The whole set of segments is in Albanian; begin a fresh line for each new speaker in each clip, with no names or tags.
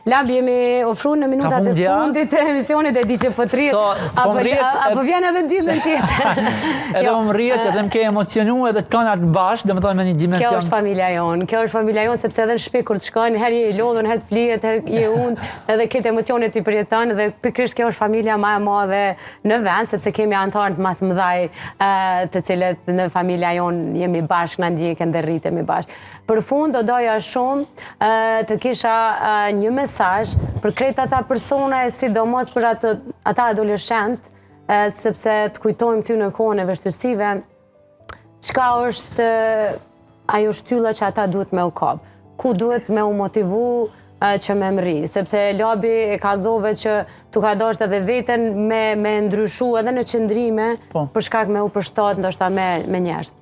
Labi, jemi ofru në minutat e fundit të emisionit, e di që po të rritë, apo vjen edhe dillën tjetër.
Edhe më rritë, edhe më ke emocionu, edhe të kanat bashkë, dhe më thonë me një dimension.
Kjo është familja jonë, sepse edhe në shtëpi kur të shkojnë, herë je i lodhur, herë të flihet, herë je unë, edhe këtë emocionet i përjeton, dhe pikërisht kjo është familja më e madhe në vend, sepse kemi anëtarë më të mëdhaj të cilët në familja jonë jemi bashkë, na ndjekën dhe rritemi bashkë. Për fund, do doja shumë të kisha një mesazh për krejt ata persona e sidomos për ata adoleshent, sepse të kujtojmë ty në kohën e vështirësive, çka është ajo shtylla që ata duhet me u kap, ku duhet me u motivu që me mri, sepse Labi e kallëzove që tu ka dashur edhe veten me ndryshu edhe në qëndrime për shkak me u përshtat ndoshta me njerëz.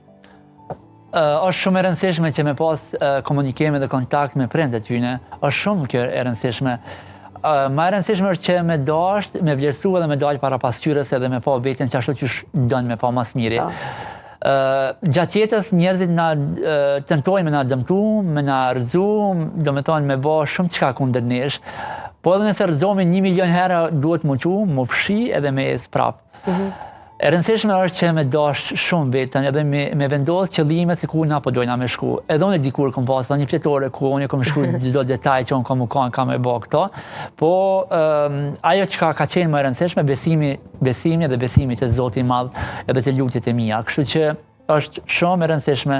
Është shumë e rëndësishme që me pas komunikime dhe kontakt me prindët tyne, është shumë kjo e rëndësishme. Ma e rëndësishme është që me dasht, me vlerësu edhe me dalë para pasqyrës edhe me pa veten që ashtu që dënë me pa mas miri. Gjatë jetës njerëzit na tentojnë me na dëmtu, me na rëzu, do me thonë me ba shumë qka kundër nesh, po edhe nëse rëzomi 1 milion herë duhet mu qu, mu fshi edhe me esë prapë. E rëndësishme është që me dash shumë vetën edhe me vendosë qëllimet se ku na po dojna me shku. Edhe unë dikur kom pas një fletore ku unë kom shku çdo detaj që unë kam e bë këto, po ajo që ka qenë më e rëndësishme besimi dhe besimi te Zoti i Madh edhe te lutjet e mia. Kështu që është shumë e rëndësishme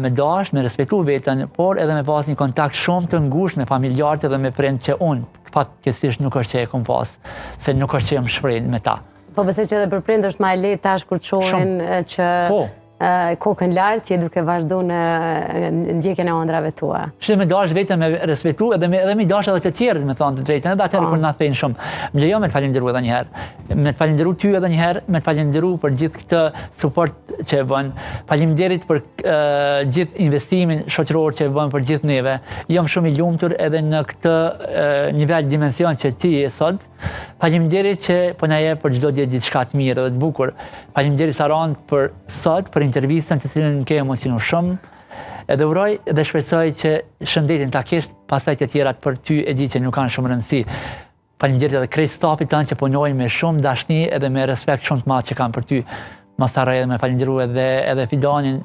me dash, me respektu vetën, por edhe me pas një kontakt shumë të ngushtë me familjarët edhe me prindë që unë fatkeqësisht nuk është që e kom pas, se nuk është që jam shpreh me ta.
Po besoj që edhe për prindër është më e lehtë tash kur çohen që kokën lart je duke vazhdu në ndjekjen e ëndrave tua.
Që me dash vetëm me respektu edhe me dash edhe të tjerët, me thonë të drejtën, edhe atëherë kur na thënë shumë. Më lejo me të falenderu edhe një herë. Me të falenderu ty edhe një herë, me të falenderu për gjithë këtë suport që e bën. Faleminderit për gjithë investimin shoqëror që e bën për gjithë neve. Jam shumë i lumtur edhe në këtë nivel dimension që ti je sot. Faleminderit që po na jep për çdo ditë diçka të mirë dhe të bukur. Faleminderit Saran për sot, për intervistën të cilën më ke emocionu shumë. Edhe uroj dhe shpresoj që shëndetin ta kesh pastaj të tjerat për ty e di që nuk kanë shumë rëndësi. Faleminderit edhe krejt stafit tanë që punojnë me shumë dashni edhe me respekt shumë të madh që kanë për ty. Mos harroj edhe me falenderu edhe Fidanin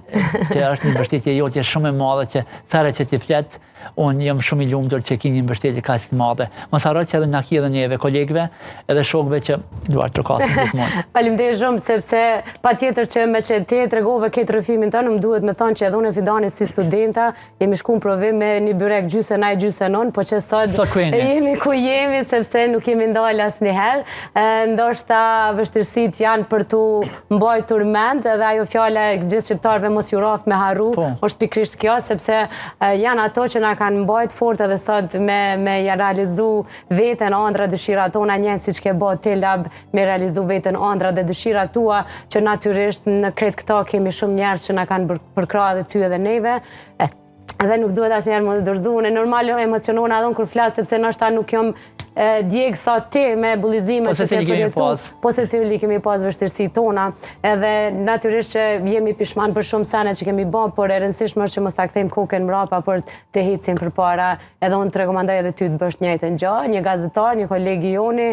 që është një mbështetje jote shumë e madhe që thërë që ti flet, unë jam shumë i lumtur që ki një mbështetje kaq të madhe. Mos harroj që edhe na ki edhe njëve kolegëve edhe shokëve që duart trokasin gjithmonë.
Faleminderit shumë sepse patjetër që me që ti tregove këtë rrëfimin tonë, më duhet me thonë që edhe unë e Fidani si studenta jemi shku në provim me një byrek gjysë naj gjysë non, po që sot jemi ku jemi sepse nuk jemi ndalë asnjëherë. Ndoshta vështirësitë janë për tu mbajtur mend edhe ajo fjala e gjithë shqiptarëve mos ju rraf me harru, është pikërisht kjo sepse janë ato që na kanë mbajt fort edhe sot me ja realizu veten, ëndra, dëshirat tona, njënë si që ke bë ti Lab, me realizu veten, ëndra dhe dëshirat tua, që natyrisht në krejt këto kemi shumë njerëz që na kanë përkrah edhe ty edhe neve. Edhe nuk duhet asnjëherë më dorëzu, në normal emocionohen edhe kur flas sepse ndoshta nuk jam djeg sa ti me bullizimet që ke përjetu, po se cili kemi pas vështirësitë tona, edhe natyrisht që jemi pishman për shumë sene që kemi bën, por e rëndësishme është që mos ta kthejmë kokën mbrapa për të ecim përpara. Edhe unë të rekomandoj edhe ty të bësh njëjtën gjë, një gazetar, një kolegi joni,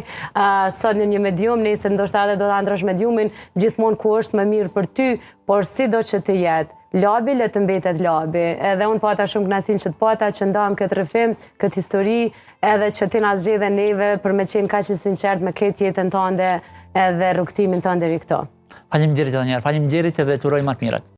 sot në një medium, nesër ndoshta edhe do ta ndrosh mediumin, gjithmonë ku është më mirë për ty, por sido që të jetë. Labi le të mbetet Labi, edhe unë pata shumë kënaqësinë që të pata që ndam këtë rrëfim, këtë histori, edhe që ti na zgjedhe neve për me qenë kaq i sinqert me këtë jetën tënde edhe rrugtimin tënd deri këto.
Faleminderit edhe një herë, faleminderit edhe të uroj më të mirat.